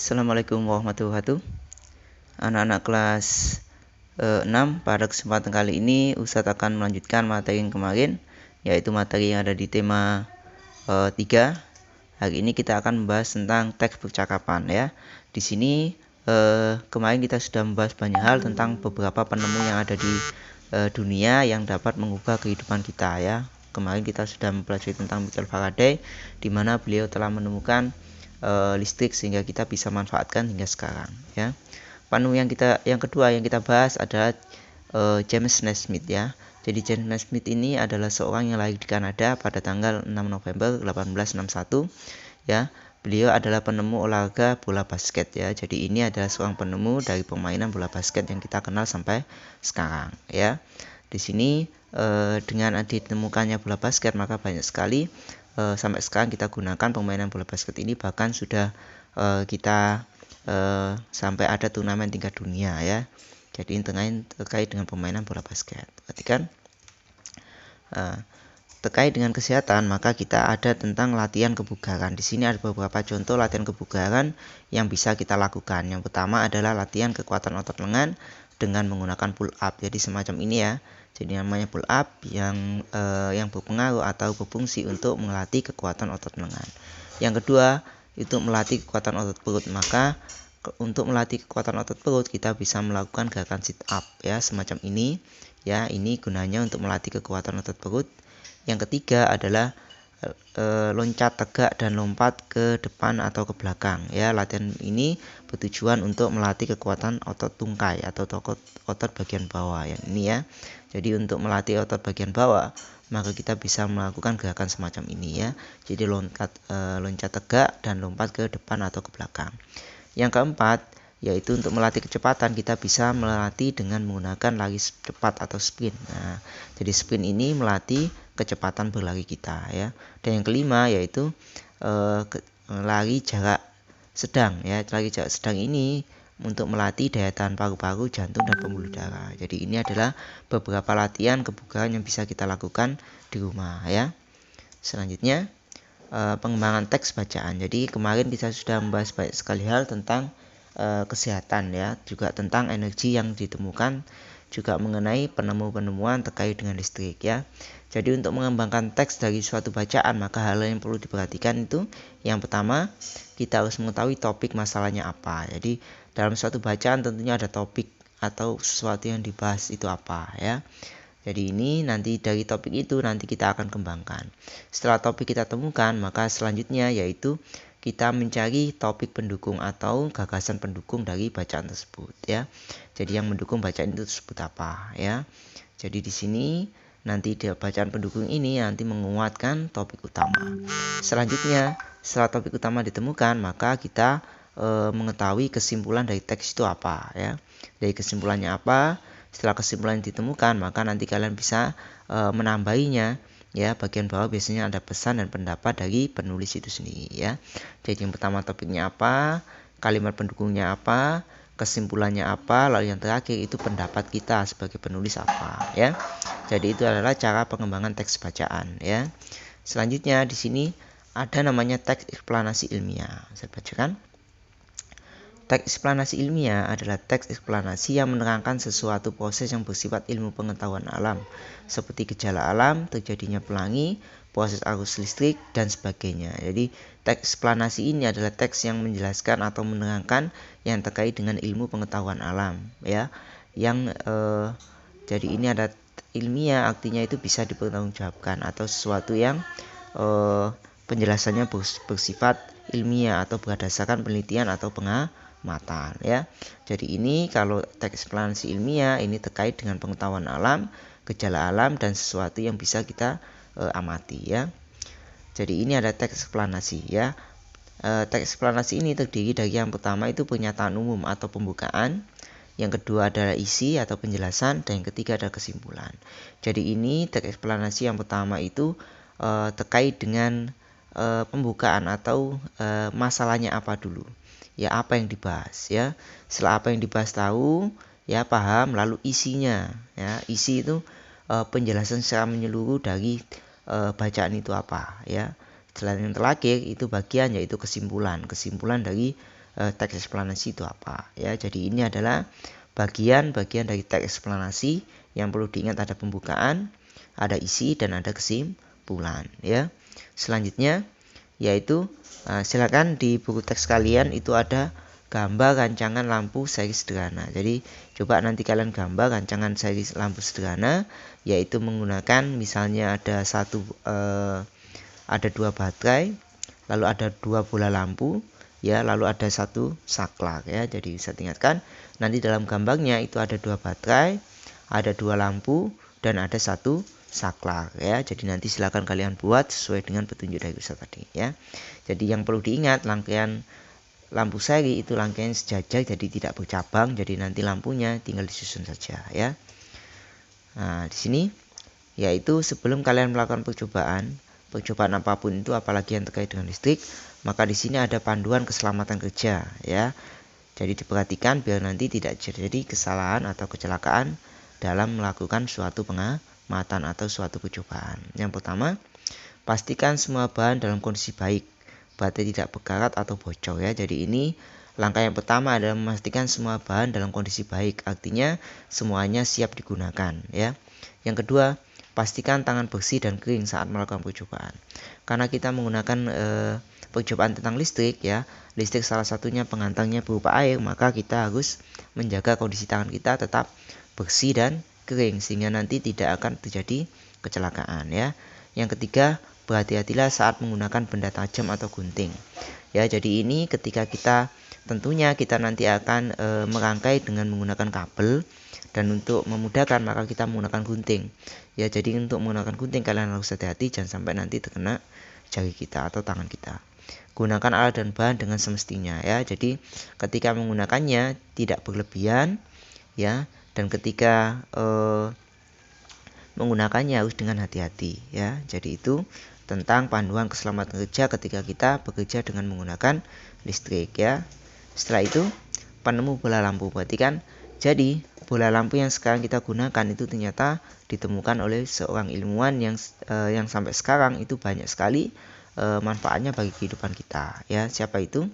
Assalamualaikum warahmatullahi wabarakatuh. Anak-anak kelas 6, pada kesempatan kali ini Ustadz akan melanjutkan materi yang kemarin, yaitu materi yang ada di tema 3. Hari ini kita akan membahas tentang teks percakapan ya. Di sini kemarin kita sudah membahas banyak hal tentang beberapa penemu yang ada di dunia yang dapat mengubah kehidupan kita ya. Kemarin kita sudah mempelajari tentang Michael Faraday, di mana beliau telah menemukan listrik sehingga kita bisa manfaatkan hingga sekarang ya. Penemu yang kedua yang kita bahas adalah James Naismith ya. Jadi James Naismith ini adalah seorang yang lahir di Kanada pada tanggal 6 November 1861 ya. Beliau adalah penemu olahraga bola basket ya. Jadi ini adalah seorang penemu dari permainan bola basket yang kita kenal sampai sekarang ya. Di sini dengan ditemukannya bola basket maka banyak sekali sampai sekarang kita gunakan permainan bola basket ini, bahkan sudah kita sampai ada turnamen tingkat dunia ya. Jadi ini terkait dengan permainan bola basket. Perhatikan terkait dengan kesehatan, maka kita ada tentang latihan kebugaran. Di sini ada beberapa contoh latihan kebugaran yang bisa kita lakukan. Yang pertama adalah latihan kekuatan otot lengan dengan menggunakan pull up. Jadi semacam ini ya. Jadi namanya pull up yang berpengaruh atau berfungsi untuk melatih kekuatan otot lengan. Yang kedua itu melatih kekuatan otot perut. Maka untuk melatih kekuatan otot perut kita bisa melakukan gerakan sit up ya, semacam ini ya. Ini gunanya untuk melatih kekuatan otot perut. Yang ketiga adalah loncat tegak dan lompat ke depan atau ke belakang ya. Latihan ini bertujuan untuk melatih kekuatan otot tungkai atau otot bagian bawah yang ini ya. Jadi untuk melatih otot bagian bawah maka kita bisa melakukan gerakan semacam ini ya. Jadi loncat tegak dan lompat ke depan atau ke belakang. Yang keempat yaitu untuk melatih kecepatan, kita bisa melatih dengan menggunakan lari cepat atau sprint. Nah, jadi sprint ini melatih kecepatan berlari kita ya. Dan yang kelima yaitu lari jarak sedang ya. Lari jarak sedang ini untuk melatih daya tahan paru-paru, jantung dan pembuluh darah. Jadi ini adalah beberapa latihan kebugaran yang bisa kita lakukan di rumah ya. Selanjutnya pengembangan teks bacaan. Jadi kemarin kita sudah membahas banyak sekali hal tentang kesehatan ya, juga tentang energi yang ditemukan, juga mengenai penemuan terkait dengan listrik ya. Jadi untuk mengembangkan teks dari suatu bacaan maka hal yang perlu diperhatikan itu yang pertama kita harus mengetahui topik masalahnya apa. Jadi dalam suatu bacaan tentunya ada topik atau sesuatu yang dibahas itu apa ya. Jadi ini nanti dari topik itu nanti kita akan kembangkan. Setelah topik kita temukan maka selanjutnya yaitu kita mencari topik pendukung atau gagasan pendukung dari bacaan tersebut ya. Jadi yang mendukung bacaan itu tersebut apa ya. Jadi di sini nanti di bacaan pendukung ini nanti menguatkan topik utama. Selanjutnya setelah topik utama ditemukan maka kita mengetahui kesimpulan dari teks itu apa ya. Dari kesimpulannya apa, setelah kesimpulan ditemukan maka nanti kalian bisa menambahinya ya. Bagian bawah biasanya ada pesan dan pendapat dari penulis itu sendiri ya. Jadi yang pertama topiknya apa, kalimat pendukungnya apa, kesimpulannya apa, lalu yang terakhir itu pendapat kita sebagai penulis apa ya. Jadi itu adalah cara pengembangan teks bacaan ya. Selanjutnya di sini ada namanya teks eksplanasi ilmiah. Saya bacakan. Teks eksplanasi ilmiah adalah teks eksplanasi yang menerangkan sesuatu proses yang bersifat ilmu pengetahuan alam, seperti gejala alam, terjadinya pelangi, proses arus listrik, dan sebagainya. Jadi teks eksplanasi ini adalah teks yang menjelaskan atau menerangkan yang terkait dengan ilmu pengetahuan alam ya. Jadi ini ada ilmiah, artinya itu bisa dipertanggungjawabkan atau sesuatu yang penjelasannya bersifat ilmiah atau berdasarkan penelitian atau pengamatan ya. Jadi ini kalau teks eksplanasi ilmiah ini terkait dengan pengetahuan alam, gejala alam dan sesuatu yang bisa kita amati ya. Jadi ini ada teks eksplanasi ya. Teks eksplanasi ini terdiri dari yang pertama itu pernyataan umum atau pembukaan, yang kedua adalah isi atau penjelasan, dan yang ketiga adalah kesimpulan. Jadi ini teks eksplanasi yang pertama itu terkait dengan pembukaan atau masalahnya apa dulu ya, apa yang dibahas ya. Setelah apa yang dibahas tahu ya, paham, lalu isinya ya. Isi itu penjelasan secara menyeluruh dari bacaan itu apa ya. Setelah yang terakhir itu bagian yaitu kesimpulan dari teks eksplanasi itu apa ya. Jadi ini adalah bagian-bagian dari teks eksplanasi. Yang perlu diingat ada pembukaan, ada isi, dan ada kesimpulan ya. Selanjutnya yaitu silakan di buku teks kalian itu ada gambar rancangan lampu seri sederhana. Jadi coba nanti kalian gambar rancangan seri lampu sederhana, yaitu menggunakan misalnya ada dua baterai, lalu ada dua bola lampu ya, lalu ada satu saklar ya. Jadi bisa diingatkan nanti dalam gambarnya itu ada dua baterai, ada dua lampu, dan ada satu saklar ya. Jadi nanti silakan kalian buat sesuai dengan petunjuk dari Ustaz tadi ya. Jadi yang perlu diingat, rangkaian lampu seri itu rangkaian sejajar, jadi tidak bercabang. Jadi nanti lampunya tinggal disusun saja ya. Nah, di sini yaitu sebelum kalian melakukan percobaan apapun itu, apalagi yang terkait dengan listrik, maka di sini ada panduan keselamatan kerja ya. Jadi diperhatikan biar nanti tidak terjadi kesalahan atau kecelakaan dalam melakukan suatu pengamatan atau suatu percobaan. Yang pertama, pastikan semua bahan dalam kondisi baik, baterai tidak berkarat atau bocor ya. Jadi ini langkah yang pertama adalah memastikan semua bahan dalam kondisi baik, artinya semuanya siap digunakan ya. Yang kedua, pastikan tangan bersih dan kering saat melakukan percobaan. Karena kita menggunakan percobaan tentang listrik ya, listrik salah satunya pengantarnya berupa air, maka kita harus menjaga kondisi tangan kita tetap bersih dan kering sehingga nanti tidak akan terjadi kecelakaan ya. Yang ketiga, berhati-hatilah saat menggunakan benda tajam atau gunting ya. Jadi ini ketika tentunya kita nanti akan merangkai dengan menggunakan kabel, dan untuk memudahkan maka kita menggunakan gunting ya. Jadi untuk menggunakan gunting kalian harus hati-hati jangan sampai nanti terkena jari kita atau tangan kita. Gunakan alat dan bahan dengan semestinya ya. Jadi ketika menggunakannya tidak berlebihan ya, dan ketika menggunakannya harus dengan hati-hati ya. Jadi itu tentang panduan keselamatan kerja ketika kita bekerja dengan menggunakan listrik ya. Setelah itu penemu bola lampu. Perhatikan, jadi bola lampu yang sekarang kita gunakan itu ternyata ditemukan oleh seorang ilmuwan yang sampai sekarang itu banyak sekali manfaatnya bagi kehidupan kita ya. Siapa itu?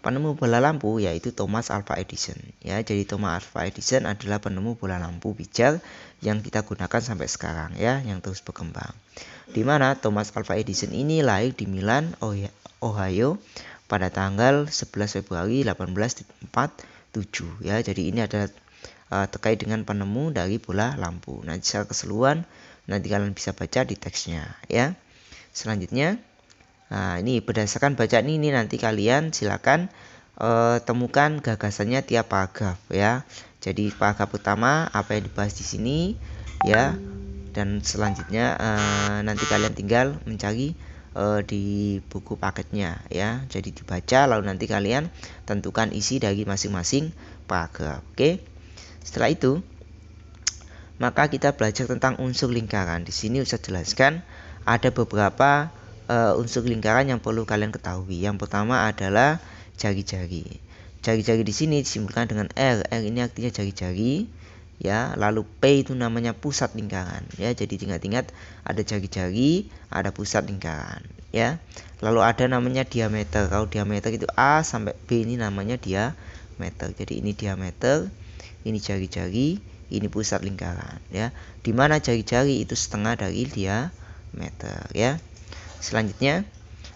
Penemu bola lampu yaitu Thomas Alva Edison ya. Jadi Thomas Alva Edison adalah penemu bola lampu pijar yang kita gunakan sampai sekarang ya, yang terus berkembang. Di mana Thomas Alva Edison ini lahir di Milan, Ohio pada tanggal 11 Februari 1847 ya. Jadi ini adalah terkait dengan penemu dari bola lampu. Nah, secara keseluruhan nanti kalian bisa baca di teksnya ya. Selanjutnya, nah ini berdasarkan bacaan ini nanti kalian silakan temukan gagasannya tiap paragraf ya. Jadi paragraf pertama apa yang dibahas di sini ya, dan selanjutnya nanti kalian tinggal mencari di buku paketnya ya. Jadi dibaca lalu nanti kalian tentukan isi dari masing-masing paragraf. Oke. Setelah itu maka kita belajar tentang unsur lingkaran. Di sini Ustaz jelaskan ada beberapa unsur lingkaran yang perlu kalian ketahui. Yang pertama adalah jari-jari. Jari-jari di sini disimbolkan dengan R. R ini artinya jari-jari ya. Lalu P itu namanya pusat lingkaran ya. Jadi ingat-ingat ada jari-jari, ada pusat lingkaran ya. Lalu ada namanya diameter. Kalau diameter itu A sampai B ini namanya diameter. Jadi ini diameter, ini jari-jari, ini pusat lingkaran ya. Dimana jari-jari itu setengah dari diameter ya. Selanjutnya,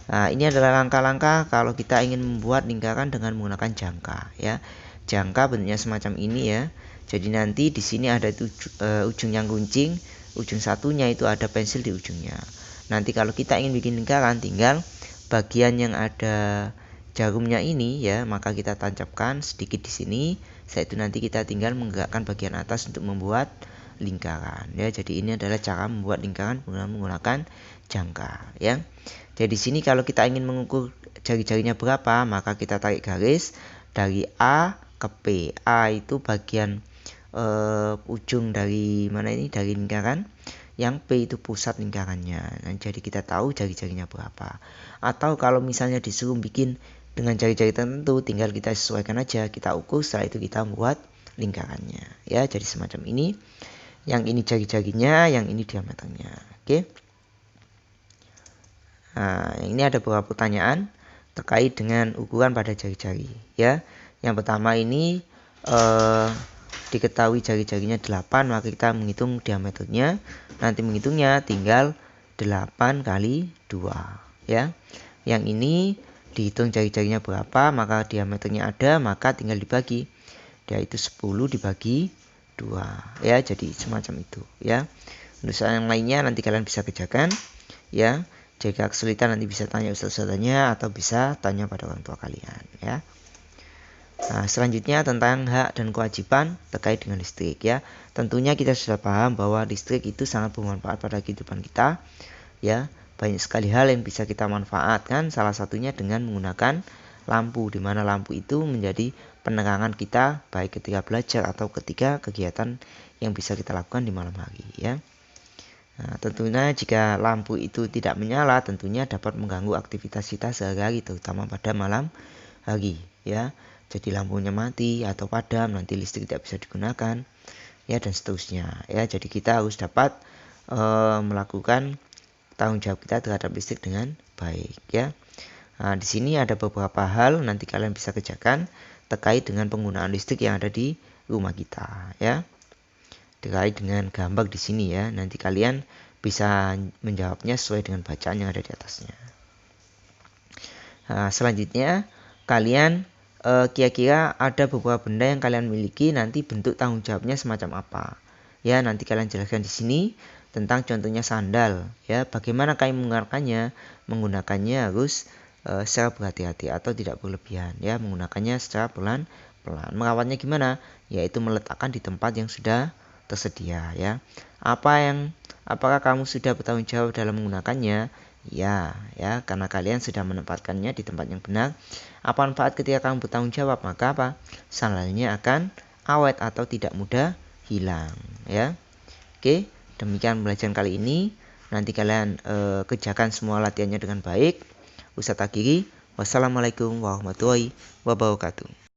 nah ini adalah langkah-langkah kalau kita ingin membuat lingkaran dengan menggunakan jangka ya. Jangka bentuknya semacam ini ya. Jadi nanti di sini ada ujung yang runcing, ujung satunya itu ada pensil di ujungnya. Nanti kalau kita ingin bikin lingkaran, tinggal bagian yang ada jarumnya ini ya, maka kita tancapkan sedikit di sini. Setelah itu nanti kita tinggal menggerakkan bagian atas untuk membuat lingkaran ya. Jadi ini adalah cara membuat lingkaran menggunakan jangka ya. Jadi di sini kalau kita ingin mengukur jari-jarinya berapa, maka kita tarik garis dari A ke P. A itu bagian ujung dari mana ini, dari lingkaran. Yang P itu pusat lingkarannya. Nah, jadi kita tahu jari-jarinya berapa. Atau kalau misalnya disuruh bikin dengan jari-jari tertentu, tinggal kita sesuaikan aja, kita ukur, setelah itu kita membuat lingkarannya ya. Jadi semacam ini. Yang ini jari-jarinya, yang ini diameternya. Oke. Nah, ini ada beberapa pertanyaan terkait dengan ukuran pada jari-jari ya. Yang pertama ini diketahui jari-jarinya 8, maka kita menghitung diameternya. Nanti menghitungnya tinggal 8 kali 2 ya. Yang ini dihitung jari-jarinya berapa, maka diameternya ada, maka tinggal dibagi, yaitu 10 dibagi 2 ya. Jadi semacam itu ya. Untuk soal yang lainnya nanti kalian bisa kerjakan ya. Jika kesulitan nanti bisa tanya ustaz-ustaznya atau bisa tanya pada orang tua kalian ya. Nah, selanjutnya tentang hak dan kewajiban terkait dengan listrik ya. Tentunya kita sudah paham bahwa listrik itu sangat bermanfaat pada kehidupan kita ya. Banyak sekali hal yang bisa kita manfaatkan, salah satunya dengan menggunakan lampu, di mana lampu itu menjadi penerangan kita baik ketika belajar atau ketika kegiatan yang bisa kita lakukan di malam hari ya. Nah, tentunya jika lampu itu tidak menyala, tentunya dapat mengganggu aktivitas kita sehari-hari, terutama pada malam hari ya. Jadi lampunya mati atau padam, nanti listrik tidak bisa digunakan ya, dan seterusnya ya. Jadi kita harus dapat melakukan tanggung jawab kita terhadap listrik dengan baik ya. Nah, di sini ada beberapa hal nanti kalian bisa kerjakan terkait dengan penggunaan listrik yang ada di rumah kita ya. Terkait dengan gambar di sini ya. Nanti kalian bisa menjawabnya sesuai dengan bacaan yang ada di atasnya. Nah, selanjutnya kalian kira-kira ada beberapa benda yang kalian miliki, nanti bentuk tanggung jawabnya semacam apa ya. Nanti kalian jelaskan di sini tentang contohnya sandal ya. Bagaimana kalian menggunakannya harus secara berhati-hati atau tidak berlebihan ya. Menggunakannya secara pelan-pelan. Merawatnya gimana? Yaitu meletakkan di tempat yang sudah tersedia ya. Apakah kamu sudah bertanggung jawab dalam menggunakannya? Ya, karena kalian sudah menempatkannya di tempat yang benar. Apa manfaat ketika kamu bertanggung jawab? Maka apa? Sandalnya akan awet atau tidak mudah hilang ya. Oke, demikian pembelajaran kali ini. Nanti kalian kerjakan semua latihannya dengan baik. Ustaz akhiri, wassalamualaikum warahmatullahi wabarakatuh.